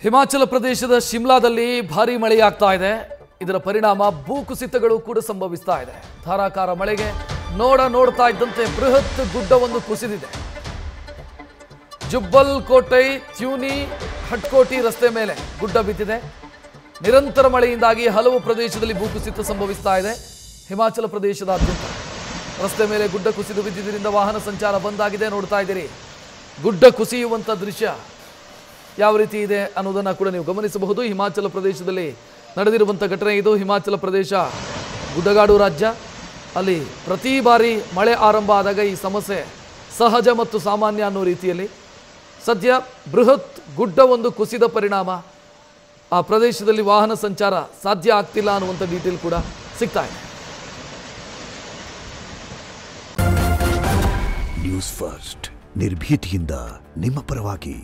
ಹಿಮಾಚಲ ಪ್ರದೇಶದ ಶಿಮ್ಲಾದಲ್ಲಿ ಭಾರೀ ಮಳೆಯಾಗ್ತಾ ಇದೆ. ಇದರ ಪರಿಣಾಮ ಭೂಕುಸಿತಗಳು ಕೂಡ ಸಂಭವಿಸ್ತಾ ಇದೆ. ಧಾರಾಕಾರ ಮಳೆಗೆ ನೋಡ್ತಾ ಇದ್ದಂತೆ ಬೃಹತ್ ಗುಡ್ಡವೊಂದು ಕುಸಿದಿದೆ. ಜುಬ್ಬಲ್ ಕೋಟೈ ತ್ಯೂನಿ ಹಟ್ಕೋಟಿ ರಸ್ತೆ ಮೇಲೆ ಗುಡ್ಡ ಬಿದ್ದಿದೆ. ನಿರಂತರ ಮಳೆಯಿಂದಾಗಿ ಹಲವು ಪ್ರದೇಶದಲ್ಲಿ ಭೂಕುಸಿತ ಸಂಭವಿಸ್ತಾ ಇದೆ. ಹಿಮಾಚಲ ಪ್ರದೇಶದಾದ್ಯಂತ ರಸ್ತೆ ಮೇಲೆ ಗುಡ್ಡ ಕುಸಿದು ಬಿದ್ದಿದ್ದರಿಂದ ವಾಹನ ಸಂಚಾರ ಬಂದಾಗಿದೆ. ನೋಡ್ತಾ ಇದ್ದೀರಿ ಗುಡ್ಡ ಕುಸಿಯುವಂಥ ದೃಶ್ಯ ಯಾವ ರೀತಿ ಇದೆ ಅನ್ನೋದನ್ನು ಕೂಡ ನೀವು ಗಮನಿಸಬಹುದು. ಹಿಮಾಚಲ ಪ್ರದೇಶದಲ್ಲಿ ನಡೆದಿರುವಂಥ ಘಟನೆ ಇದು. ಹಿಮಾಚಲ ಪ್ರದೇಶ ಗುಡ್ಡಗಾಡು ರಾಜ್ಯ. ಅಲ್ಲಿ ಪ್ರತಿ ಬಾರಿ ಮಳೆ ಆರಂಭ ಆದಾಗ ಈ ಸಮಸ್ಯೆ ಸಹಜ ಮತ್ತು ಸಾಮಾನ್ಯ ಅನ್ನೋ ರೀತಿಯಲ್ಲಿ ಸದ್ಯ ಬೃಹತ್ ಗುಡ್ಡವೊಂದು ಕುಸಿದ ಪರಿಣಾಮ ಆ ಪ್ರದೇಶದಲ್ಲಿ ವಾಹನ ಸಂಚಾರ ಸಾಧ್ಯ ಆಗ್ತಿಲ್ಲ ಅನ್ನುವಂಥ ಡೀಟೇಲ್ ಕೂಡ ಸಿಗ್ತಾ ಇದೆ. ನ್ಯೂಸ್ ಫಸ್ಟ್ ನಿರ್ಭೀತಿಯಿಂದ ನಿಮ್ಮ ಪರವಾಗಿ.